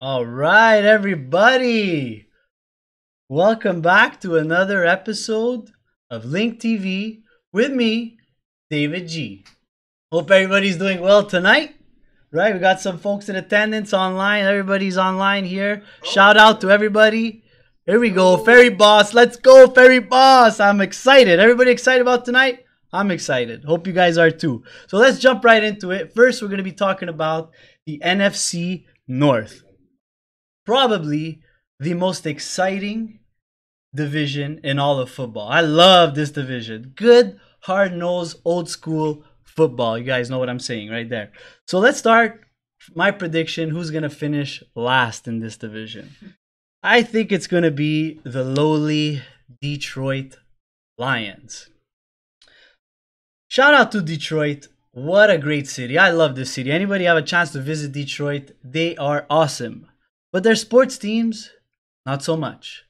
All right, everybody. Welcome back to another episode of Lynkt TV with me, David G. Hope everybody's doing well tonight. Right, we got some folks in attendance online. Everybody's online here. Shout out to everybody. Here we go, Ferry Boss. Let's go, Ferry Boss. I'm excited. Everybody excited about tonight? I'm excited. Hope you guys are too. So let's jump right into it. First, we're going to be talking about the NFC North. Probably the most exciting division in all of football. I love this division. Good, hard-nosed, old-school football. You guys know what I'm saying right there. So let's start. My prediction, who's going to finish last in this division? I think it's going to be the lowly Detroit Lions. Shout out to Detroit. What a great city. I love this city. Anybody have a chance to visit Detroit? They are awesome. But their sports teams, not so much.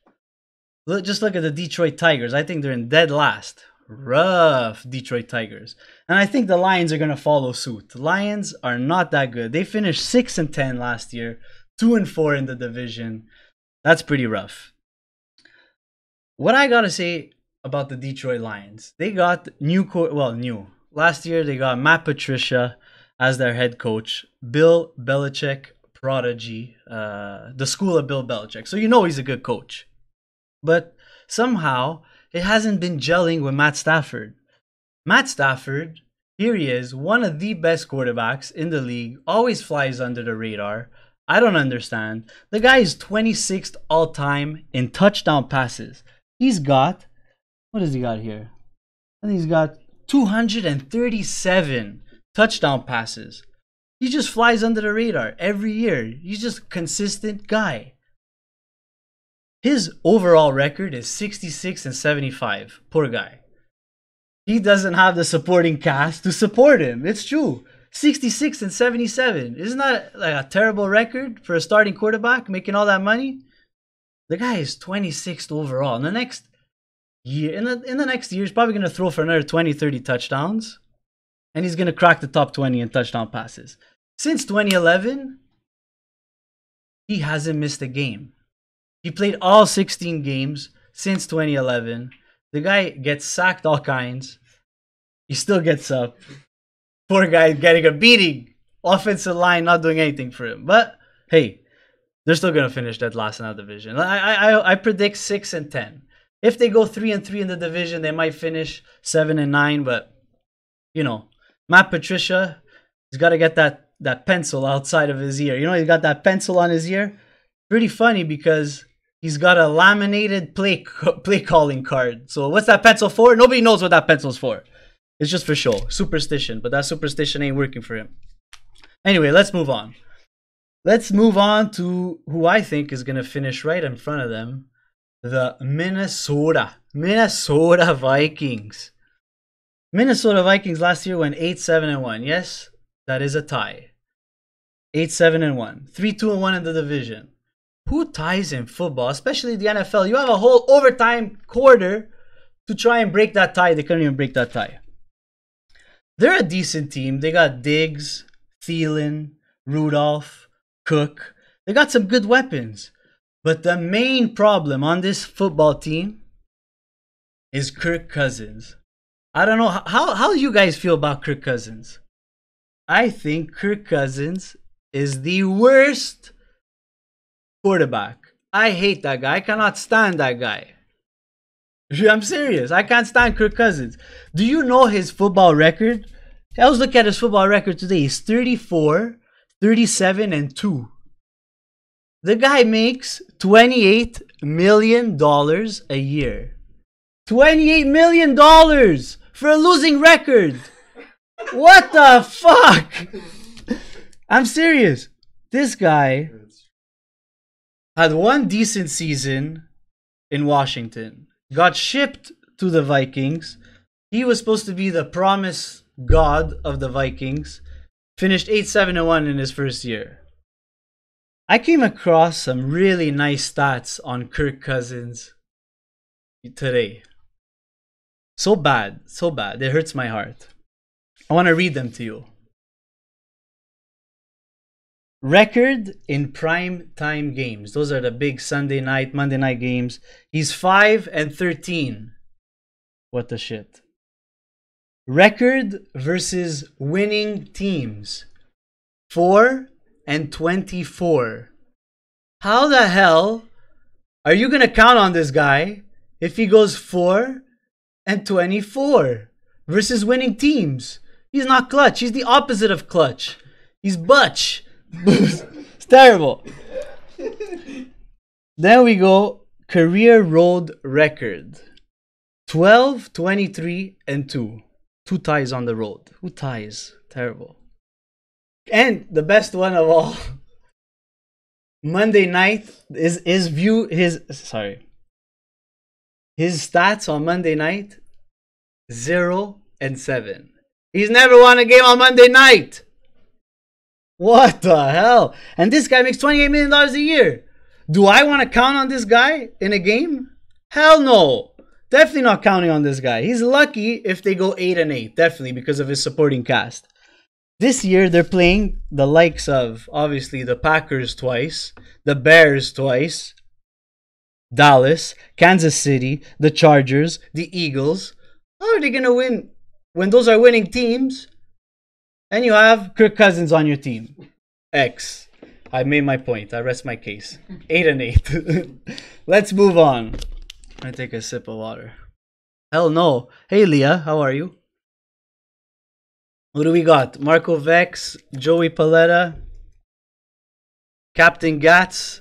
Just look at the Detroit Tigers. I think they're in dead last. Rough Detroit Tigers. And I think the Lions are going to follow suit. The Lions are not that good. They finished 6-10 last year. 2-4 in the division. That's pretty rough. What I got to say about the Detroit Lions, they got new. Last year they got Matt Patricia as their head coach. Bill Belichick, prodigy, the school of Bill Belichick. So you know he's a good coach. But somehow it hasn't been gelling with Matt Stafford. Matt Stafford, here he is, one of the best quarterbacks in the league, always flies under the radar. I don't understand. The guy is 26th all-time in touchdown passes. He's got, what has he got here? I think he's got 237 touchdown passes. He just flies under the radar every year. He's just a consistent guy. His overall record is 66-75. Poor guy. He doesn't have the supporting cast to support him. It's true. 66-77. Isn't that like a terrible record for a starting quarterback making all that money? The guy is 26th overall. In the next year, he's probably going to throw for another 20-30 touchdowns. And he's going to crack the top 20 in touchdown passes. Since 2011, he hasn't missed a game. He played all 16 games since 2011. The guy gets sacked all kinds. He still gets up. Poor guy getting a beating. Offensive line not doing anything for him. But hey, they're still going to finish that last in that division. I predict 6-10. If they go 3-3 in the division, they might finish 7-9. But, you know, Matt Patricia, he's got to get that pencil outside of his ear. You know, he's got that pencil on his ear. Pretty funny because he's got a laminated play calling card. So what's that pencil for? Nobody knows what that pencil's for. It's just for show. Superstition. But that superstition ain't working for him. Anyway, let's move on. Let's move on to who I think is going to finish right in front of them. The Minnesota Vikings. Minnesota Vikings last year went 8-7-1. Yes, that is a tie. 8-7-1. 3-2-1 in the division. Who ties in football, especially the NFL? You have a whole overtime quarter to try and break that tie. They couldn't even break that tie. They're a decent team. They got Diggs, Thielen, Rudolph, Cook. They got some good weapons. But the main problem on this football team is Kirk Cousins. I don't know. How do you guys feel about Kirk Cousins? I think Kirk Cousins is the worst quarterback. I hate that guy. I cannot stand that guy. I'm serious. I can't stand Kirk Cousins. Do you know his football record? I was looking at his football record today. He's 34, 37-2. The guy makes $28 million a year. $28 million for a losing record. What the fuck? I'm serious. This guy had one decent season in Washington. Got shipped to the Vikings. He was supposed to be the promised god of the Vikings. Finished 8-7-1 in his first year. I came across some really nice stats on Kirk Cousins today. So bad. It hurts my heart. I want to read them to you. record in prime time games. Those are the big Sunday night, Monday night games. He's 5-13. What the shit? Record versus winning teams. 4-24. How the hell are you gonna count on this guy if he goes 4-24 versus winning teams? He's not clutch. He's the opposite of clutch. He's butch. It's terrible. Then we go career road record. 12-23-2. 2 ties on the road. Who ties? Terrible. And the best one of all. Monday night his stats on Monday night 0-7. He's never won a game on Monday night. What the hell? And this guy makes $28 million a year. Do I want to count on this guy in a game? Hell no. Definitely not counting on this guy. He's lucky if they go 8-8. Definitely because of his supporting cast. This year they're playing the likes of obviously the Packers twice, the Bears twice, Dallas, Kansas City, the Chargers, the Eagles. How are they going to win when those are winning teams? And you have Kirk Cousins on your team. X. I made my point. I rest my case. 8-8. Let's move on. I take a sip of water. Hell no. Hey Leah, how are you? What do we got? Marco Vex, Joey Paletta, Captain Gats,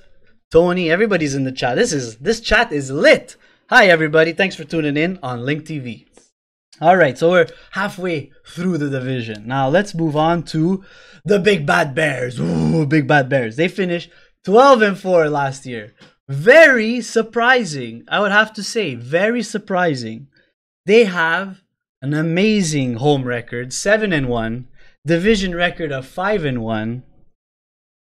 Tony. Everybody's in the chat. This chat is lit. Hi everybody. Thanks for tuning in on Lynkt TV. Alright, so we're halfway through the division. Now let's move on to the Big Bad Bears. Ooh, Big Bad Bears. They finished 12-4 last year. Very surprising. I would have to say, very surprising. They have an amazing home record, 7-1. Division record of 5-1.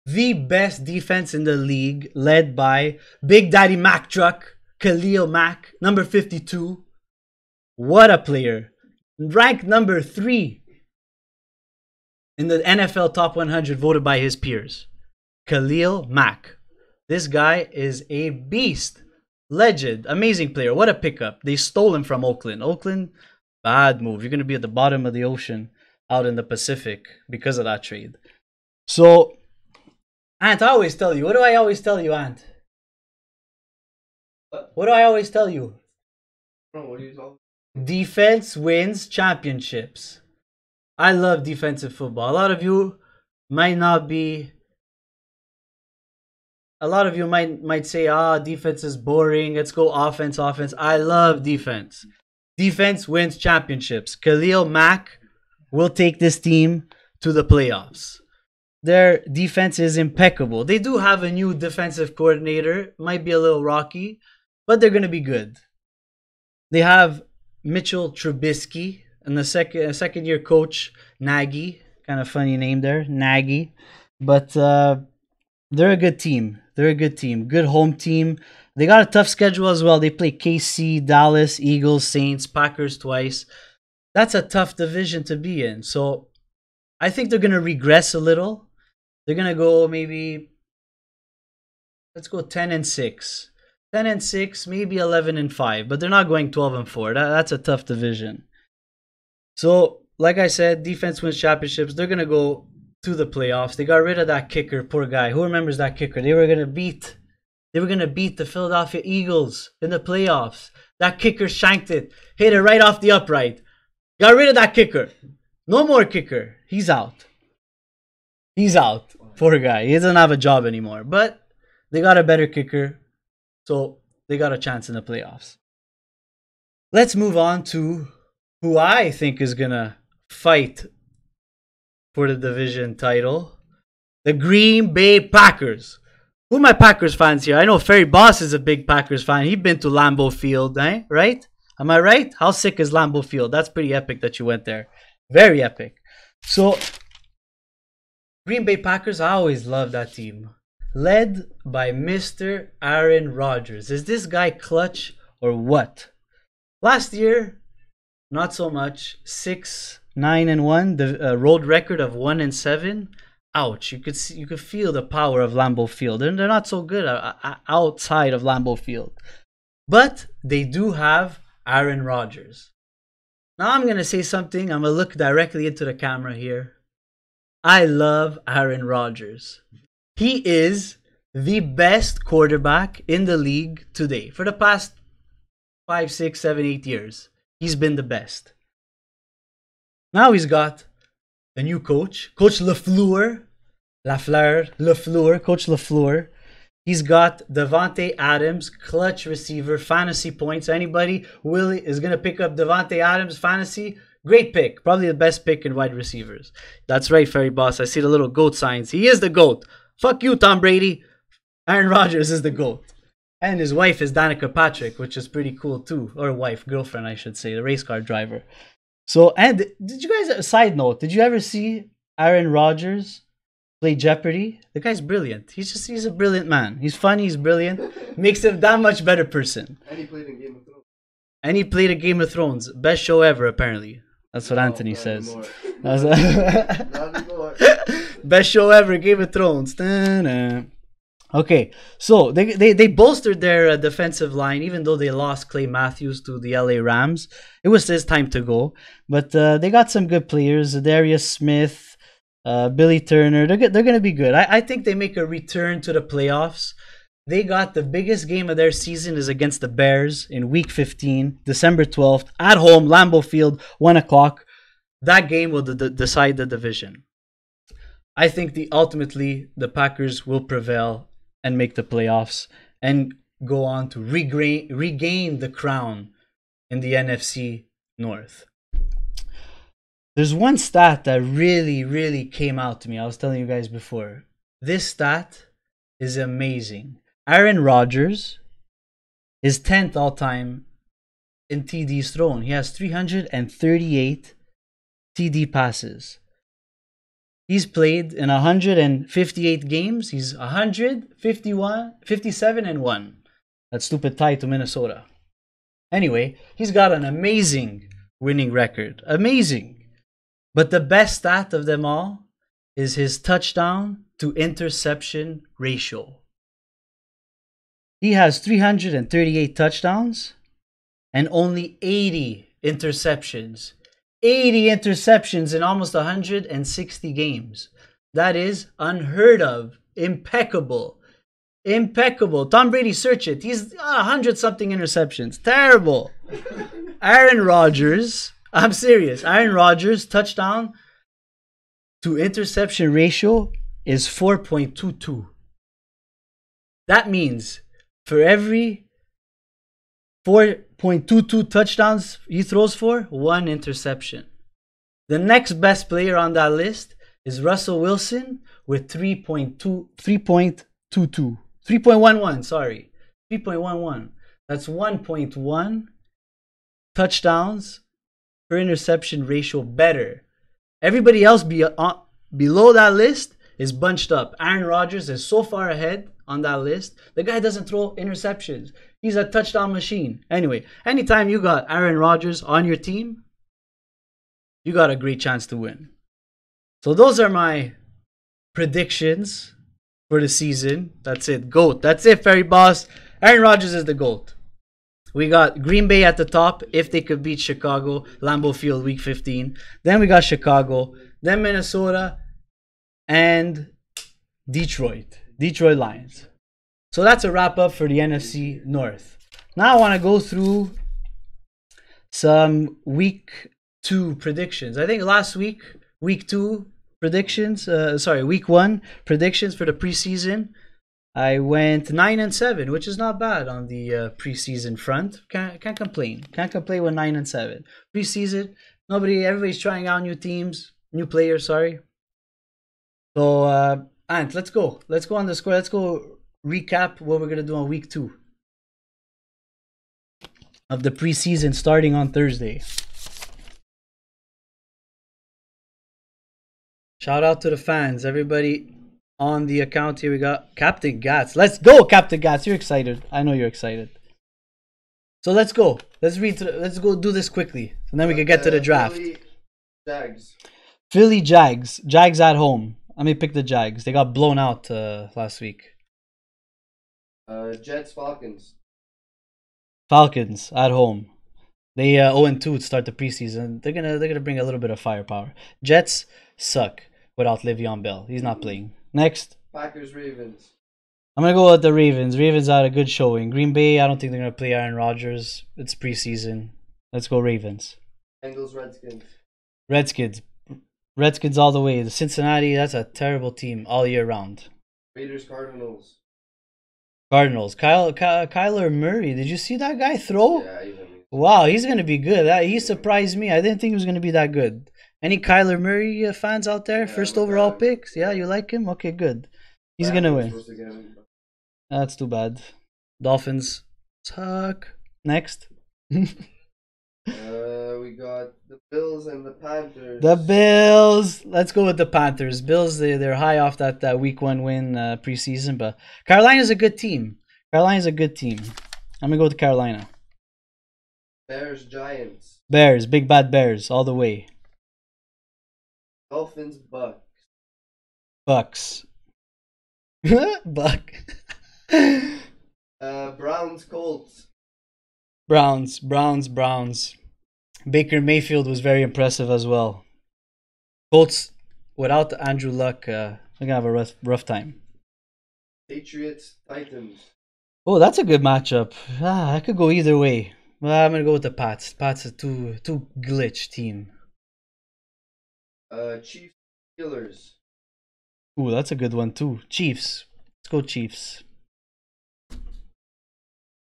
The best defense in the league, led by Big Daddy Mac Truck, Khalil Mack, number 52. What a player. Ranked number 3 in the NFL Top 100 voted by his peers. Khalil Mack. This guy is a beast. Legend. Amazing player. What a pickup. They stole him from Oakland. Oakland, bad move. You're going to be at the bottom of the ocean out in the Pacific because of that trade. So, Ant, I always tell you. What do I always tell you, Ant? What do I always tell you? What do you tell? Defense wins championships. I love defensive football. A lot of you might say, defense is boring. Let's go offense. I love defense. Defense wins championships. Khalil Mack will take this team to the playoffs. Their defense is impeccable. They do have a new defensive coordinator. Might be a little rocky, but they're going to be good. They have Mitchell Trubisky and the second year coach Nagy. Kind of funny name there, Nagy. But they're a good team. Good home team. They got a tough schedule as well. They play KC, Dallas, Eagles, Saints, Packers twice. That's a tough division to be in. So I think they're going to regress a little. They're going to go maybe, let's go 10-6. 10-6, maybe 11-5. But they're not going 12-4. That's a tough division. So, like I said, defense wins championships. They're going to go to the playoffs. They got rid of that kicker, poor guy. Who remembers that kicker? They were gonna beat the Philadelphia Eagles in the playoffs. That kicker shanked it, hit it right off the upright. Got rid of that kicker. No more kicker. He's out. Poor guy. He doesn't have a job anymore. But they got a better kicker, so they got a chance in the playoffs. Let's move on to who I think is gonna fight for the division title. The Green Bay Packers. Who are my Packers fans here? I know Ferry Boss is a big Packers fan. He's been to Lambeau Field, right? Am I right? How sick is Lambeau Field? That's pretty epic that you went there. Very epic. So, Green Bay Packers, I always love that team. Led by Mr. Aaron Rodgers. Is this guy clutch or what? Last year, not so much. 6-9-1. The road record of 1-7. ouch, you could feel the power of Lambeau Field. And they're not so good outside of Lambeau Field. But they do have Aaron Rodgers. Now I'm going to say something. I'm going to look directly into the camera here. I love Aaron Rodgers. He is the best quarterback in the league today. For the past 5, 6, 7, 8 years, he's been the best. Now he's got a new coach, Coach LaFleur. Coach LaFleur. He's got Davante Adams, clutch receiver, fantasy points. Anybody is going to pick up Davante Adams fantasy? Great pick. Probably the best pick in wide receivers. That's right, Ferry Boss. I see the little GOAT signs. He is the GOAT. Fuck you, Tom Brady. Aaron Rodgers is the GOAT. And his wife is Danica Patrick, which is pretty cool too. Or wife, girlfriend, I should say. The race car driver. So, and did you guys, a side note, did you ever see Aaron Rodgers play Jeopardy? The guy's brilliant. He's a brilliant man. He's funny, he's brilliant. Makes him that much better person. And he played in Game of Thrones. Best show ever, apparently. That's what Anthony says. Best show ever, Game of Thrones. Da-na. Okay, so they bolstered their defensive line, even though they lost Clay Matthews to the LA Rams. It was his time to go. But they got some good players. Darius Smith, Billy Turner. They're going to be good. I think they make a return to the playoffs. They got the biggest game of their season is against the Bears in Week 15, December 12th, at home, Lambeau Field, 1 o'clock. That game will decide the division. I think ultimately the Packers will prevail and make the playoffs and go on to regain the crown in the NFC North. There's one stat that really, really came out to me. I was telling you guys before. This stat is amazing. Aaron Rodgers is 10th all-time in TDs thrown. He has 338 TD passes. He's played in 158 games. He's 57-1. That stupid tie to Minnesota. Anyway, he's got an amazing winning record. Amazing. But the best stat of them all is his touchdown to interception ratio. He has 338 touchdowns and only 80 interceptions. 80 interceptions in almost 160 games. That is unheard of. Impeccable. Impeccable. Tom Brady, search it. He's 100-something interceptions. Terrible. Aaron Rodgers, I'm serious. Aaron Rodgers' touchdown to interception ratio is 4.22. That means for every 4.22 touchdowns he throws for, 1 interception. The next best player on that list is Russell Wilson with 3.11, sorry. 3.11. That's 1.1 touchdowns per interception ratio better. Everybody else below that list is bunched up. Aaron Rodgers is so far ahead on that list. The guy doesn't throw interceptions. He's a touchdown machine. Anyway, anytime you got Aaron Rodgers on your team, you got a great chance to win. So those are my predictions for the season. That's it. GOAT. That's it, Ferry Boss. Aaron Rodgers is the GOAT. We got Green Bay at the top if they could beat Chicago, Lambeau Field, Week 15. Then we got Chicago. Then Minnesota and Detroit Lions. So that's a wrap up for the NFC North. Now I want to go through some Week 2 predictions. I think last week, Week 2 predictions, Week 1 predictions for the preseason. I went 9-7, which is not bad on the preseason front. Can't complain. Can't complain with 9-7. Preseason, everybody's trying out new teams, new players, sorry. So, Ant, let's go. Let's go on the score. Let's go recap what we're going to do on Week 2 of the preseason starting on Thursday. Shout out to the fans. Everybody on the account here. We got Captain Gats. Let's go, Captain Gats. You're excited. I know you're excited. So let's go. Let's go do this quickly. And then we can get to the draft. Philly Jags. Philly Jags. Jags at home. Let me pick the Jags. They got blown out last week. Jets, Falcons. Falcons at home. They 0-2 to start the preseason. They're gonna bring a little bit of firepower. Jets suck without Le'Veon Bell. He's not playing. Next. Packers, Ravens. I'm gonna go with the Ravens. Ravens had a good showing. Green Bay, I don't think they're gonna play Aaron Rodgers. It's preseason. Let's go Ravens. Bengals, Redskins. Redskins. Redskins all the way. The Cincinnati, that's a terrible team all year round. Raiders, Cardinals. Cardinals. Kyler Murray. Did you see that guy throw? Yeah, even. Wow, he's gonna be good. He surprised me. I didn't think he was gonna be that good. Any Kyler Murray fans out there? Yeah, First overall picks? Yeah, you like him? Okay, good. He's gonna win. That's too bad. Dolphins suck. Next. We got the Bills and the Panthers. The Bills. Let's go with the Panthers. Bills, they're high off that week 1 win preseason, but Carolina's a good team. Carolina's a good team. I'm gonna go with Carolina. Bears, Giants. Bears, big bad Bears, all the way. Dolphins, Bucks. Bucks. Buck. Browns, Colts. Browns. Baker Mayfield was very impressive as well. Colts, without Andrew Luck, they're gonna have a rough time. Patriots, Titans. Oh, that's a good matchup. I could go either way. Well, I'm gonna go with the Pats. Pats are too glitch team. Chiefs, Steelers. Ooh, that's a good one too. Chiefs. Let's go Chiefs.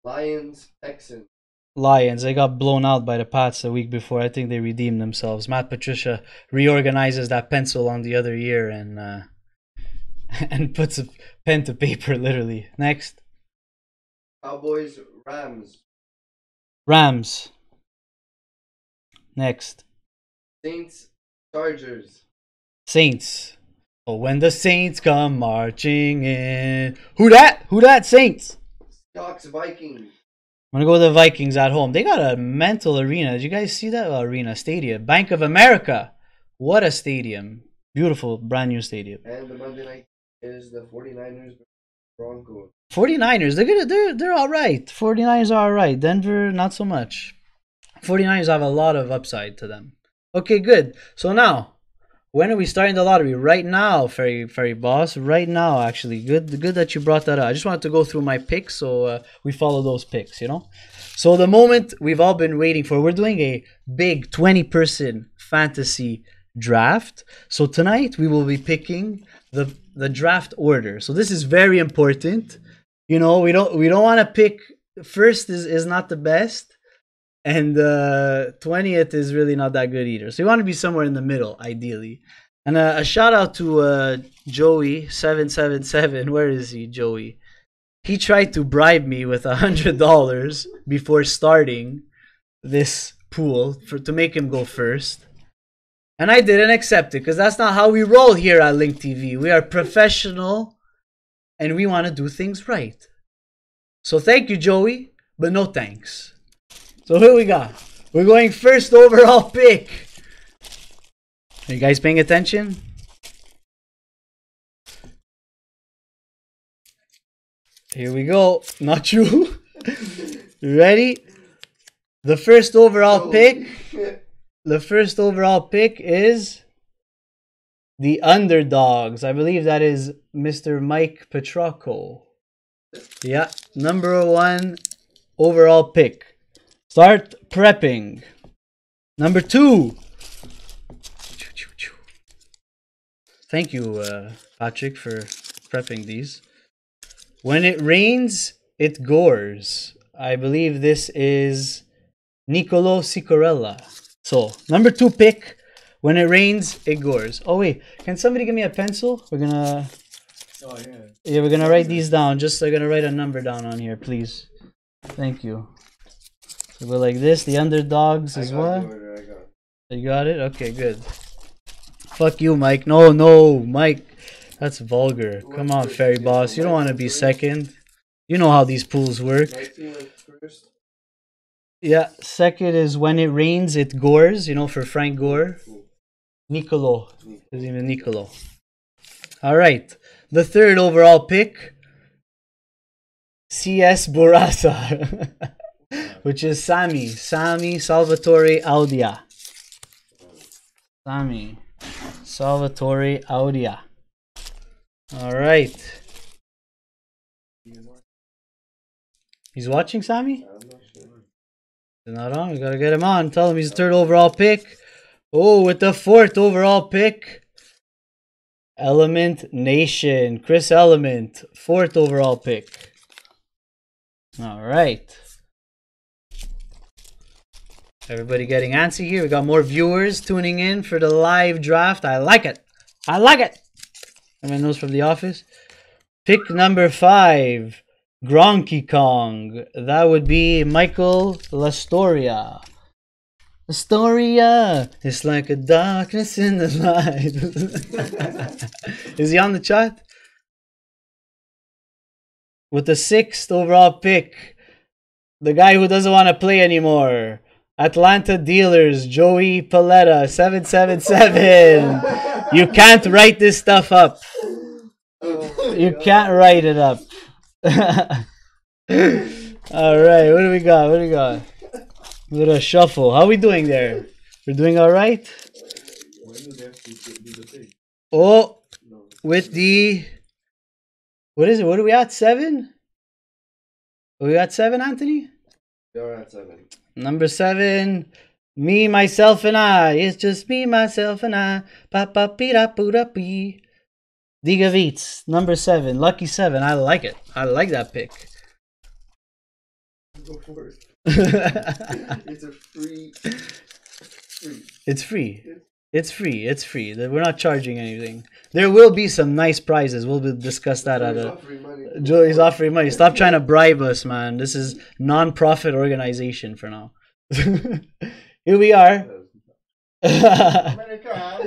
Lions, Texans. Lions. They got blown out by the Pats the week before. I think they redeemed themselves. Matt Patricia reorganizes that pencil on the other ear and and puts a pen to paper, literally. Next. Cowboys, Rams. Rams. Next. Saints, Chargers. Saints. Oh, when the Saints come marching in. Who that? Saints. Seahawks, Vikings. I'm gonna go with the Vikings at home. They got a mental arena. Did you guys see that stadium? Bank of America. What a stadium. Beautiful, brand new stadium. And the Monday night is the 49ers, Broncos. 49ers, they're all right. 49ers are all right. Denver, not so much. 49ers have a lot of upside to them. Okay, good. So now, when are we starting the lottery? Right now, Ferry Boss. Right now, actually. Good that you brought that up. I just wanted to go through my picks so we follow those picks, you know? So the moment we've all been waiting for, we're doing a big 20-person fantasy draft. So tonight, we will be picking the draft order. So this is very important. You know, we don't want to pick first is not the best. And 20th is really not that good either. So you want to be somewhere in the middle, ideally. And a shout out to Joey777. Where is he, Joey? He tried to bribe me with $100 before starting this pool to make him go first. And I didn't accept it because that's not how we roll here at Lynkt TV. We are professional and we want to do things right. So thank you, Joey, but no thanks. So here we got. We're going first overall pick. Are you guys paying attention? Here we go. Not you. Ready? The first overall pick. The first overall pick is the Underdogs. I believe that is Mr. Mike Petrocco. Yeah, number 1 overall pick. Start prepping. Number 2. Thank you, Patrick, for prepping these. When it rains, it gores. I believe this is Nicolo Cicorella. So, number 2 pick. When it rains, it gores. Oh, wait. Can somebody give me a pencil? We're gonna... Oh, yeah. Yeah, we're gonna write these down. Just I'm gonna write a number down on here, please. Thank you. So we're like this. The Underdogs is what? You got it? Okay, good. Fuck you, Mike. No, Mike. That's vulgar. Come on, Ferry Boss. You don't want to be second. You know how these pools work. Yeah, second is when it rains, it gores. You know, for Frank Gore. Nicolo. His name is Nicolo. All right. The third overall pick, CS Burasa, which is Sami Salvatore Audia. Sami Salvatore Audia. All right. He's watching, Sami? I'm not sure. He's not on. We gotta get him on. Tell him he's the third overall pick. Oh, with the fourth overall pick, Element Nation. Chris Element, fourth overall pick. All right. Everybody getting antsy here. We got more viewers tuning in for the live draft. I like it. I like it. Everyone knows from the office. Pick number 5, Gronky Kong. That would be Michael Lastoria. Astoria, it's like a darkness in the night. Is he on the chat? With the 6th overall pick, the guy who doesn't want to play anymore, Atlanta Dealers, Joey Paletta, 777. You can't write this stuff up. You can't write it up. Alright, what do we got? What do we got? With a shuffle. How are we doing there? We're doing alright? Oh, with the... What is it? What are we at? 7? Are we at 7, Anthony? You're at 7. Number 7. Me, myself, and I. It's just me, myself, and I. Pa-pa-pi-da-pu-da-pi. Gavita, number 7. Lucky 7. I like it. I like that pick. Go for it. It's a free. It's free. It's free. It's free. We're not charging anything. There will be some nice prizes. We'll discuss that at a... Joey's offering money. Stop trying to bribe us, man. This is non-profit organization for now. Here we are.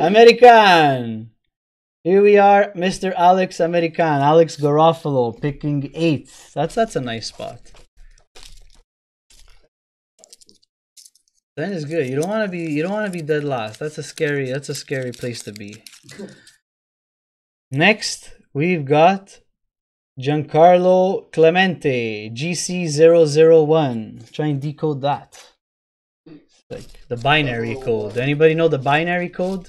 American. Here we are, Mr. Alex American. Alex Garofalo picking 8th. That's a nice spot. 10 is good. You don't want to be dead last. That's a scary place to be. Next, we've got Giancarlo Clemente, GC001. Try and decode that. It's like the binary code. Anybody know the binary code?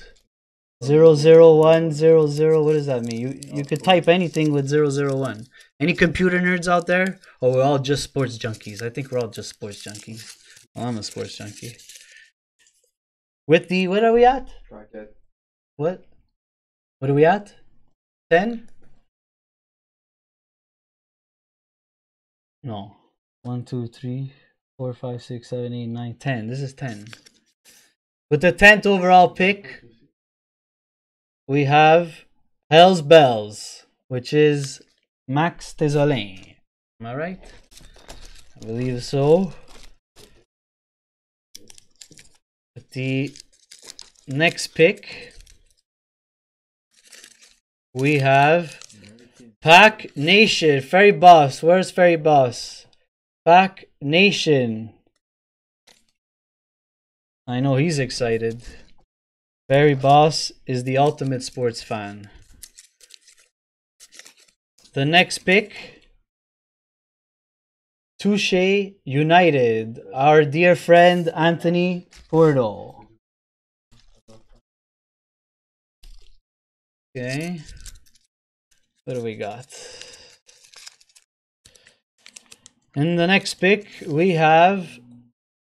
00100. What does that mean? You could type anything with 001. Any computer nerds out there? Or we're all just sports junkies? I think we're all just sports junkies. Well, I'm a sports junkie. With the, what are we at? What? What are we at? 10? No. 1, 2, 3, 4, 5, 6, 7, 8, 9, 10. This is 10. With the 10th overall pick, we have Hell's Bells, which is Max Tesolin. Am I right? I believe so. With the next pick, we have Pack Nation. Ferry Boss. Where's Ferry Boss? Pack Nation. I know he's excited. Ferry Boss is the ultimate sports fan. The next pick, Touche United. Our dear friend Anthony Porto. Okay. What do we got? In the next pick, we have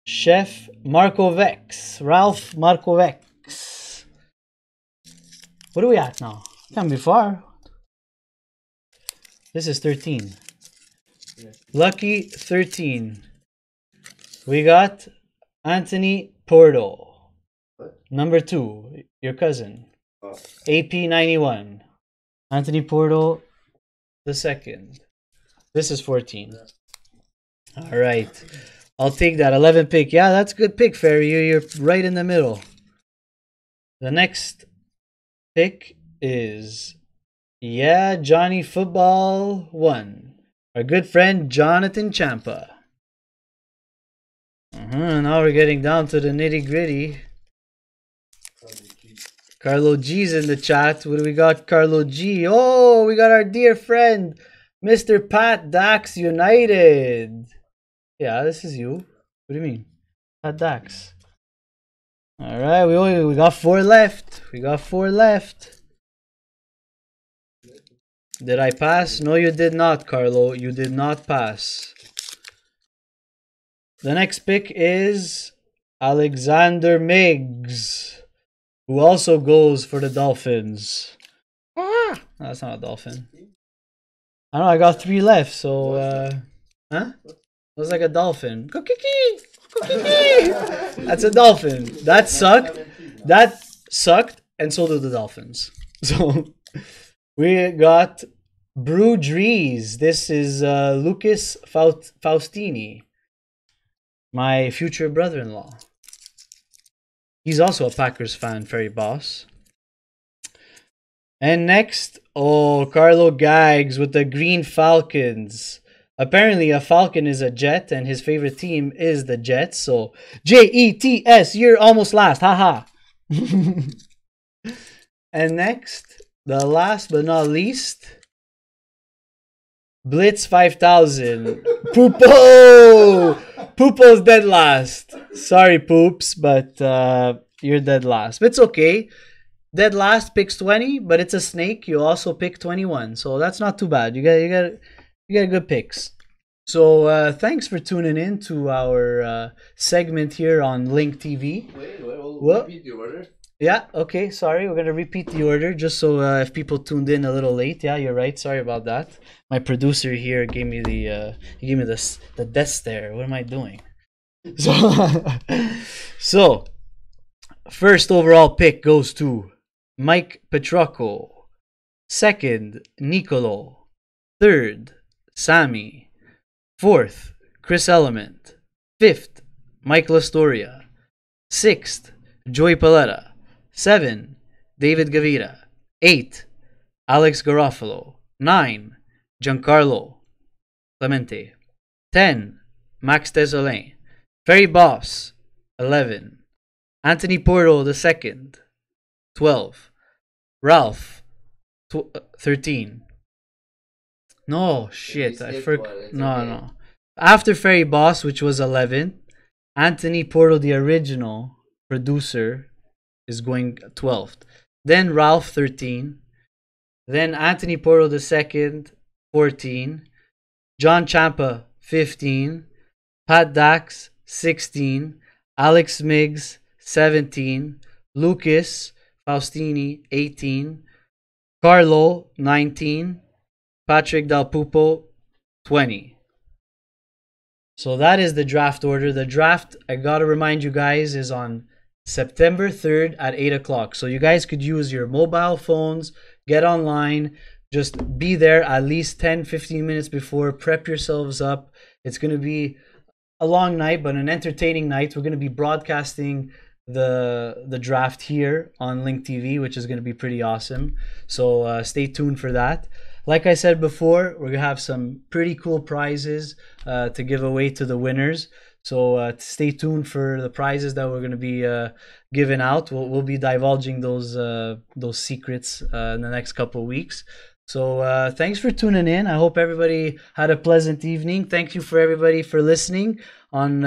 Chef Markovex. Ralph Markovex. What are we at now? Can't be far. This is 13. Lucky 13. We got Anthony Porto. Number 2, your cousin. AP91. Anthony Porto, the second. This is 14. All right. I'll take that. 11 pick. Yeah, that's a good pick, Ferry. You're right in the middle. The next pick is, yeah, Johnny Football 1. Our good friend Jonathan Champa. Now we're getting down to the nitty gritty. Carlo G's in the chat. What do we got, Carlo G? Oh, we got our dear friend, Mr. Pat Dax United. Yeah, this is you. What do you mean? Pat Dax. All right, we got 4 left. We got 4 left. Did I pass? No, you did not, Carlo. You did not pass. The next pick is Alexander Miggs, who also goes for the Dolphins. No, that's not a dolphin. I don't know, I got 3 left, so huh? It was like a dolphin. Kukiki! Kukiki! That's a dolphin. That sucked. That sucked, and so did the Dolphins. So we got Brew Drees. This is Lucas Faustini, my future brother-in-law. He's also a Packers fan, Ferry Boss. And next, oh, Carlo Gags with the Green Falcons. Apparently, a Falcon is a Jet, and his favorite team is the Jets. So, Jets, you're almost last. Haha. And next, the last but not least, Blitz 5000. Poopo! Poopo's dead last. Sorry, Poops, but you're dead last. But it's okay. Dead last picks 20, but it's a snake. You also pick 21, so that's not too bad. You got good picks. So thanks for tuning in to our segment here on Lynkt TV. Wait, we'll repeat the order. Yeah, okay, sorry. We're going to repeat the order just so if people tuned in a little late. Yeah, you're right. Sorry about that. My producer here gave me the death stare. What am I doing? So first overall pick goes to Mike Petrocco. Second, Nicolo. Third, Sammy. Fourth, Chris Element. Fifth, Mike Lastoria. Sixth, Joey Paletta. 7, David Gavita. 8, Alex Garofalo. 9, Giancarlo Clemente. 10, Max Desolin. Ferry Boss. 11, Anthony Porto II. 12, Ralph. 13. No, shit. I forgot. No. After Ferry Boss, which was 11, Anthony Porto, the original producer, is going 12th. Then Ralph 13. Then Anthony Porto II 14. John Champa 15. Pat Dax 16. Alex Miggs 17. Lucas Faustini 18. Carlo 19. Patrick Del Pupo 20. So that is the draft order. The draft, I gotta remind you guys, is on September 3rd at 8 o'clock. So you guys could use your mobile phones, get online, just be there at least 10-15 minutes before, prep yourselves up. It's going to be a long night, but an entertaining night. We're going to be broadcasting the draft here on Lynkt TV, which is going to be pretty awesome. So stay tuned for that. Like I said before, we're going to have some pretty cool prizes to give away to the winners. So stay tuned for the prizes that we're going to be giving out. We'll be divulging those secrets in the next couple of weeks. So thanks for tuning in. I hope everybody had a pleasant evening. Thank you for everybody for listening on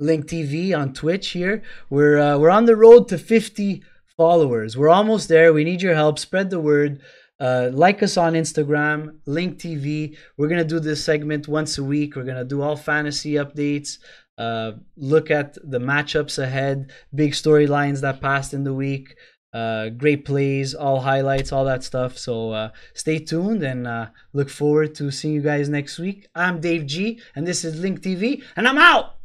Lynkt TV on Twitch here. We're on the road to 50 followers. We're almost there. We need your help. Spread the word. Like us on Instagram, Lynkt TV. We're going to do this segment once a week. We're going to do all fantasy updates, look at the matchups ahead, big storylines that passed in the week, great plays, all highlights, all that stuff. So stay tuned and look forward to seeing you guys next week. I'm Dave G, and this is Lynkt TV, and I'm out!